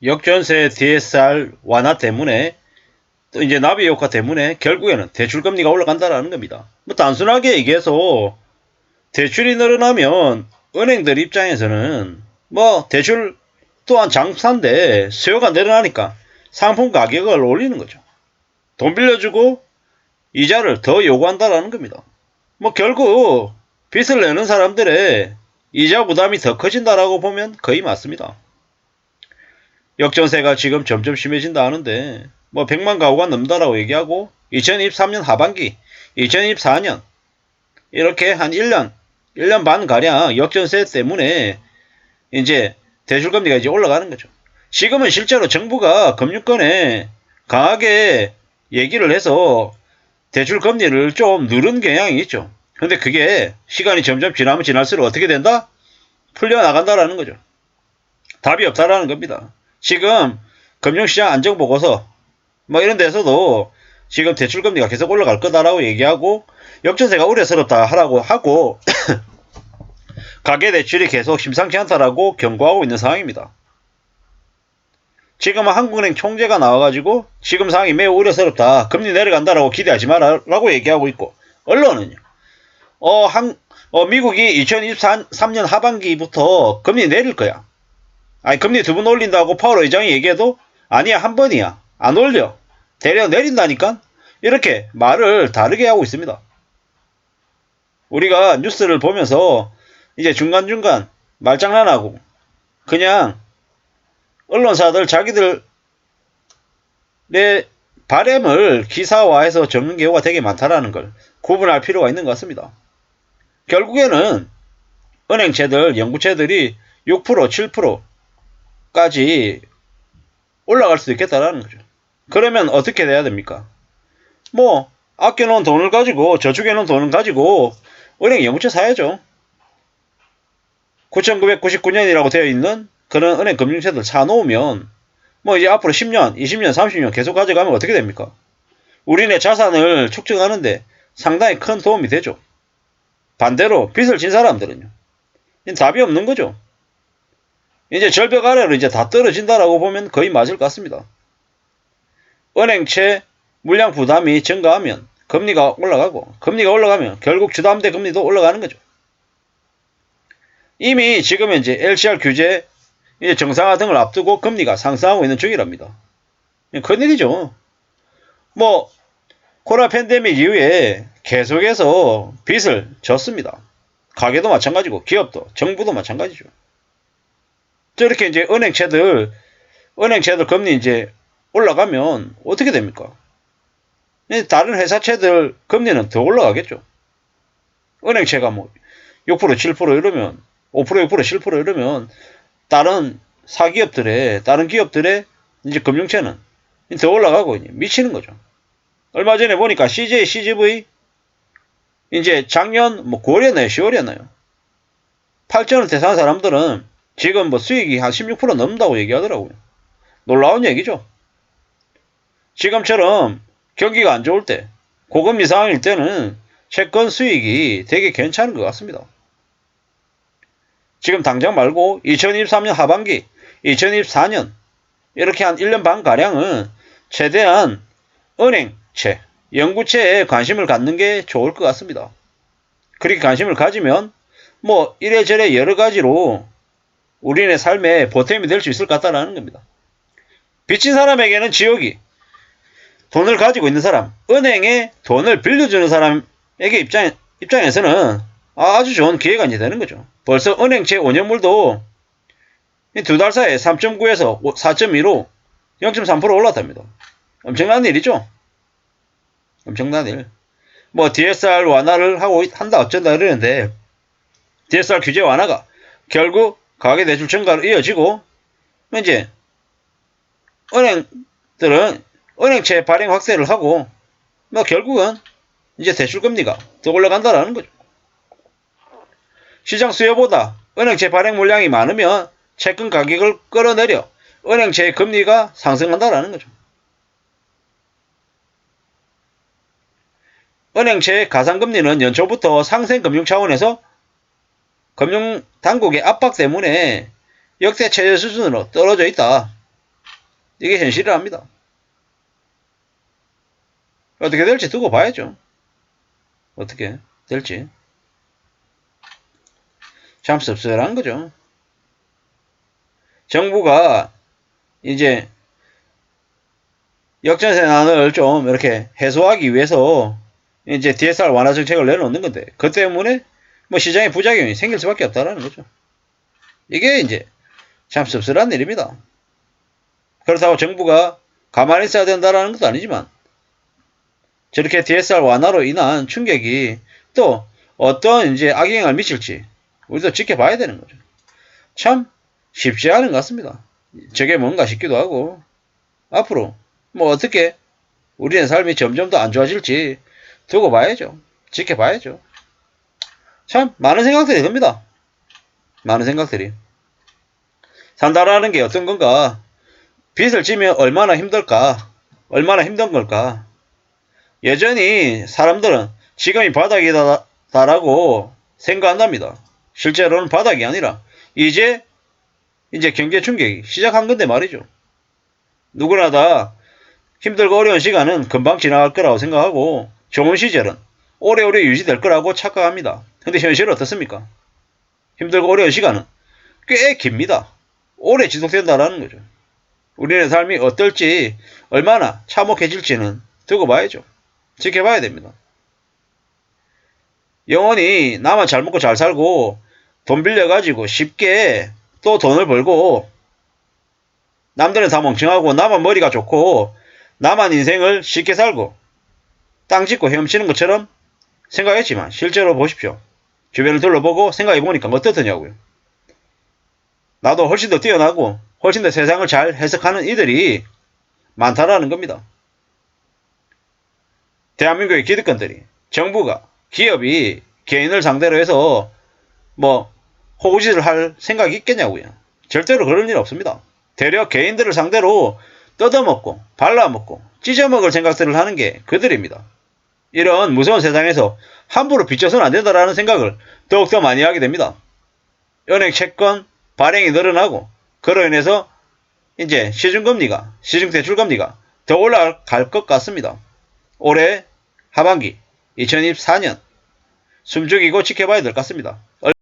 역전세 DSR 완화 때문에 또 이제 나비 효과 때문에 결국에는 대출금리가 올라간다라는 겁니다. 뭐 단순하게 얘기해서 대출이 늘어나면 은행들 입장에서는 뭐 대출 또한 장사인데 수요가 늘어나니까 상품 가격을 올리는 거죠. 돈 빌려주고 이자를 더 요구한다라는 겁니다. 뭐 결국 빚을 내는 사람들의 이자 부담이 더 커진다라고 보면 거의 맞습니다. 역전세가 지금 점점 심해진다 하는데 뭐 100만 가구가 넘는다라고 얘기하고 2023년 하반기, 2024년 이렇게 한 1년 반 가량 역전세 때문에 이제 대출금리가 이제 올라가는 거죠. 지금은 실제로 정부가 금융권에 강하게 얘기를 해서 대출금리를 좀 누른 경향이 있죠. 근데 그게 시간이 점점 지나면 지날수록 어떻게 된다? 풀려나간다라는 거죠. 답이 없다라는 겁니다. 지금 금융시장 안정보고서 뭐 이런 데서도 지금 대출금리가 계속 올라갈 거다라고 얘기하고 역전세가 우려스럽다 하라고 하고 가계대출이 계속 심상치 않다라고 경고하고 있는 상황입니다. 지금은 한국은행 총재가 나와가지고 지금 상황이 매우 우려스럽다. 금리 내려간다라고 기대하지 마라라고 얘기하고 있고 언론은요. 미국이 2023년 하반기부터 금리 내릴 거야. 아니 금리 2번 올린다고 파월 의장이 얘기해도 아니야 한 번이야. 안 올려. 대려 내린다니까. 이렇게 말을 다르게 하고 있습니다. 우리가 뉴스를 보면서 이제 중간중간 말장난하고 그냥 언론사들 자기들의 바램을 기사화해서 적는 경우가 되게 많다라는 걸 구분할 필요가 있는 것 같습니다. 결국에는 은행채들, 연구채들이 6%, 7%까지 올라갈 수도 있겠다라는 거죠. 그러면 어떻게 돼야 됩니까? 뭐 아껴놓은 돈을 가지고 저축해놓은 돈을 가지고 은행 연구채 사야죠. 9999년이라고 되어 있는 그런 은행 금융채들 사놓으면 뭐 이제 앞으로 10년, 20년, 30년 계속 가져가면 어떻게 됩니까? 우리네 자산을 축적하는데 상당히 큰 도움이 되죠. 반대로 빚을 진 사람들은요. 답이 없는 거죠. 이제 절벽 아래로 이제 다 떨어진다라고 보면 거의 맞을 것 같습니다. 은행채 물량 부담이 증가하면 금리가 올라가고 금리가 올라가면 결국 주담대 금리도 올라가는 거죠. 이미 지금 현재 LCR 규제 이제 정상화 등을 앞두고 금리가 상승하고 있는 중이랍니다. 큰일이죠. 뭐 코로나 팬데믹 이후에 계속해서 빚을 졌습니다. 가게도 마찬가지고 기업도 정부도 마찬가지죠. 저렇게 이제 은행채들 금리 이제 올라가면 어떻게 됩니까? 다른 회사채들 금리는 더 올라가겠죠. 은행채가 뭐 6%, 7% 이러면 5%, 6%, 7% 이러면 다른 기업들의 이제 금융채는 더 올라가고 미치는 거죠. 얼마 전에 보니까 CJ, CGV 이제 작년 뭐 9월이었나요? 10월이었나요? 8천원대 산 사람들은 지금 뭐 수익이 한 16% 넘는다고 얘기하더라고요. 놀라운 얘기죠. 지금처럼 경기가 안 좋을 때, 고금리 상황일 때는 채권 수익이 되게 괜찮은 것 같습니다. 지금 당장 말고 2023년 하반기, 2024년 이렇게 한 1년 반 가량은 최대한 은행채, 연구채에 관심을 갖는 게 좋을 것 같습니다. 그렇게 관심을 가지면 뭐 이래저래 여러 가지로 우리네 삶에 보탬이 될 수 있을 것 같다는 겁니다. 빚진 사람에게는 지옥이, 돈을 가지고 있는 사람, 은행에 돈을 빌려주는 사람에게 입장에서는 아주 좋은 기회가 이제 되는 거죠. 벌써 은행채 5년물도 2달 사이에 3.9에서 4.2로 0.3% 올랐답니다. 엄청난 일이죠. 엄청난 일. 뭐 DSR 완화를 하고 한다 어쩐다 이러는데 DSR 규제 완화가 결국 가계대출 증가로 이어지고 이제 은행들은 은행채 발행 확대를 하고 뭐 결국은 이제 대출금리가 더 올라간다라는 거죠. 시장 수요보다 은행채 발행 물량이 많으면 채권 가격을 끌어내려 은행채의 금리가 상승한다라는 거죠. 은행채의 가상금리는 연초부터 상생금융 차원에서 금융당국의 압박 때문에 역대 최저 수준으로 떨어져 있다. 이게 현실이랍니다. 어떻게 될지 두고 봐야죠. 어떻게 될지. 참 씁쓸한 거죠. 정부가 이제 역전세난을 좀 이렇게 해소하기 위해서 이제 DSR 완화 정책을 내놓는 건데, 그 때문에 뭐 시장에 부작용이 생길 수밖에 없다라는 거죠. 이게 이제 참 씁쓸한 일입니다. 그렇다고 정부가 가만히 있어야 된다라는 것도 아니지만, 저렇게 DSR 완화로 인한 충격이 또 어떤 이제 악영향을 미칠지 우리도 지켜봐야 되는 거죠. 참 쉽지 않은 것 같습니다. 저게 뭔가 싶기도 하고, 앞으로 뭐 어떻게 우리의 삶이 점점 더 안 좋아질지 두고 봐야죠. 지켜봐야죠. 참 많은 생각들이 듭니다. 많은 생각들이. 산다라는 게 어떤 건가? 빚을 지면 얼마나 힘들까? 얼마나 힘든 걸까? 여전히 사람들은 지금이 바닥이다라고 생각한답니다. 실제로는 바닥이 아니라 이제 경제 충격이 시작한 건데 말이죠. 누구나 다 힘들고 어려운 시간은 금방 지나갈 거라고 생각하고 좋은 시절은 오래오래 유지될 거라고 착각합니다. 근데 현실은 어떻습니까? 힘들고 어려운 시간은 꽤 깁니다. 오래 지속된다라는 거죠. 우리의 삶이 어떨지, 얼마나 참혹해질지는 두고 봐야죠. 지켜봐야 됩니다. 영원히 나만 잘 먹고 잘 살고 돈 빌려가지고 쉽게 또 돈을 벌고 남들은 다 멍청하고 나만 머리가 좋고 나만 인생을 쉽게 살고 땅 짓고 헤엄치는 것처럼 생각했지만 실제로 보십시오. 주변을 둘러보고 생각해보니까 어떻더냐고요. 나도 훨씬 더 뛰어나고 훨씬 더 세상을 잘 해석하는 이들이 많다라는 겁니다. 대한민국의 기득권들이, 정부가, 기업이 개인을 상대로 해서 뭐 호구짓을 할 생각이 있겠냐고요. 절대로 그럴 일 없습니다. 대려 개인들을 상대로 뜯어먹고 발라먹고 찢어먹을 생각들을 하는 게 그들입니다. 이런 무서운 세상에서 함부로 빚져서는 안 된다라는 생각을 더욱더 많이 하게 됩니다. 은행 채권 발행이 늘어나고 그로 인해서 이제 시중금리가, 시중대출금리가 더 올라갈 것 같습니다. 올해 하반기 2024년 숨죽이고 지켜봐야 될 것 같습니다.